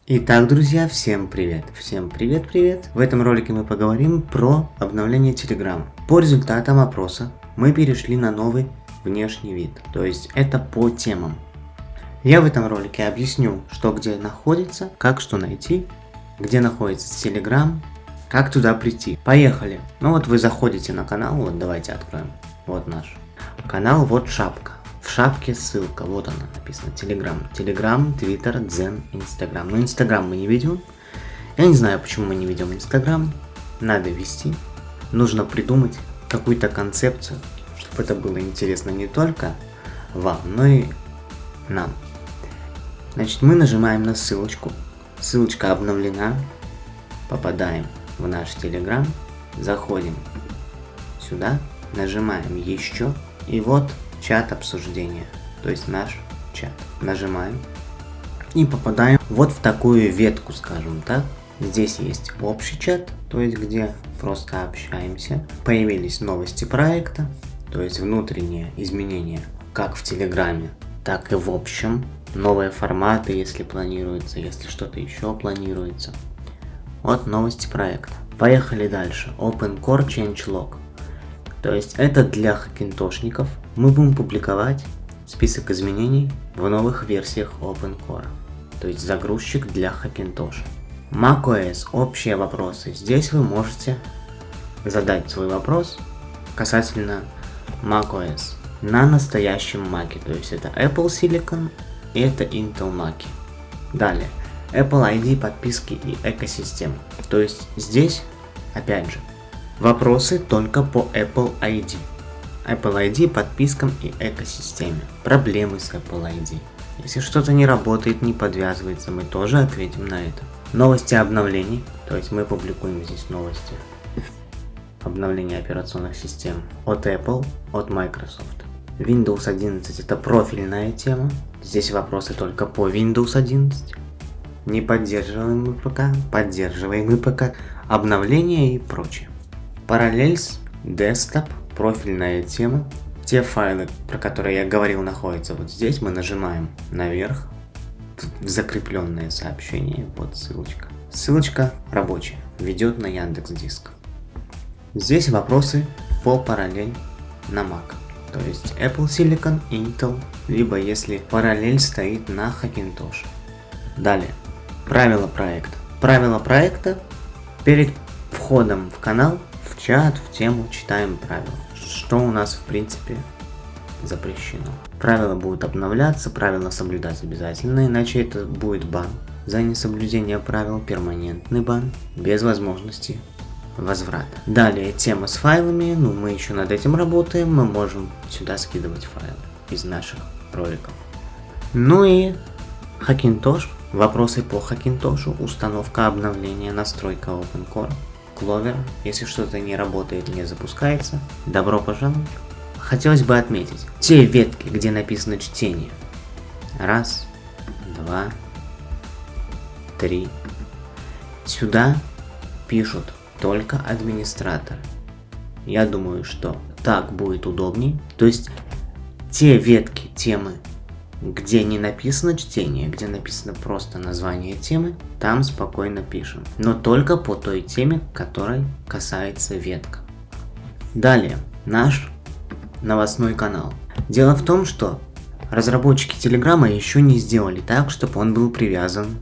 Итак, друзья, всем привет! Всем привет! В этом ролике мы поговорим про обновление Telegram. По результатам опроса мы перешли на новый внешний вид, то есть это по темам. Я в этом ролике объясню, что где находится, как что найти, где находится Telegram, как туда прийти. Поехали! Ну вот вы заходите на канал, вот давайте откроем. Вот наш канал, вот шапка. В шапке ссылка, вот она написана, Telegram, Twitter, Zen, Instagram. Но Instagram мы не ведем. Я не знаю, почему мы не ведем Instagram. Надо вести. Нужно придумать какую-то концепцию, чтобы это было интересно не только вам, но и нам. Значит, мы нажимаем на ссылочку. Ссылочка обновлена. Попадаем в наш Telegram. Заходим сюда. Нажимаем еще. И вот чат обсуждения, то есть наш чат. Нажимаем и попадаем вот в такую ветку, скажем так. Здесь есть общий чат, то есть где просто общаемся. Появились новости проекта, то есть внутренние изменения, как в Телеграме, так и в общем. Новые форматы, если планируется, если что-то еще планируется. Вот новости проекта. Поехали дальше. OpenCore Changelog. То есть это для хакинтошников. Мы будем публиковать список изменений в новых версиях OpenCore. То есть загрузчик для Hackintosh. macOS. Общие вопросы. Здесь вы можете задать свой вопрос касательно macOS на настоящем Mac. То есть это Apple Silicon и это Intel Mac. Далее. Apple ID, подписки и экосистемы. То есть здесь, опять же, вопросы только по Apple ID. Apple ID, подпискам и экосистеме. Проблемы с Apple ID. Если что-то не работает, не подвязывается, мы тоже ответим на это. Новости обновлений. То есть мы публикуем здесь новости. Обновления операционных систем от Apple, от Microsoft. Windows 11 это профильная тема. Здесь вопросы только по Windows 11. Не поддерживаемый ПК, поддерживаемый ПК, обновления и прочее. Parallels, Desktop, профильная тема. Те файлы, про которые я говорил, находятся вот здесь. Мы нажимаем наверх. Тут закрепленное сообщение. Вот ссылочка. Ссылочка рабочая. Ведет на Яндекс.Диск. Здесь вопросы по параллель на Mac. То есть Apple Silicon, Intel, либо если параллель стоит на Hackintosh. Далее. Правила проекта. Правила проекта. Перед входом в канал, в чат, в тему читаем правила. Что у нас в принципе запрещено. Правила будут обновляться, правила соблюдать обязательно, иначе это будет бан. За несоблюдение правил перманентный бан, без возможности возврата. Далее тема с файлами, мы еще над этим работаем, мы можем сюда скидывать файлы из наших роликов. Ну и Hackintosh, вопросы по Hackintosh, установка, обновление, настройка OpenCore. Clover, если что-то не работает, не запускается, добро пожаловать. Хотелось бы отметить, те ветки, где написано чтение. 1, 2, 3. Сюда пишут только администраторы. Я думаю, что так будет удобней. То есть те ветки, темы, где не написано чтение, где написано просто название темы, там спокойно пишем. Но только по той теме, которой касается ветка. Далее, наш новостной канал. Дело в том, что разработчики Телеграма еще не сделали так, чтобы он был привязан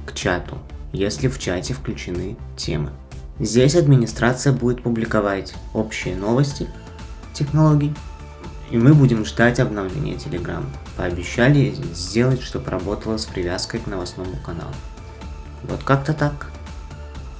к чату, если в чате включены темы. Здесь администрация будет публиковать общие новости технологий. И мы будем ждать обновления Telegram. Пообещали сделать, чтобы работало с привязкой к новостному каналу. Вот как-то так.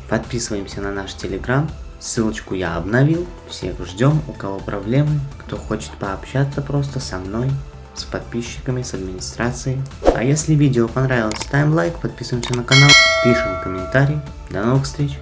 Подписываемся на наш Telegram. Ссылочку я обновил. Всех ждем. У кого проблемы, кто хочет пообщаться просто со мной, с подписчиками, с администрацией. А если видео понравилось, ставим лайк, подписываемся на канал, пишем комментарий. До новых встреч!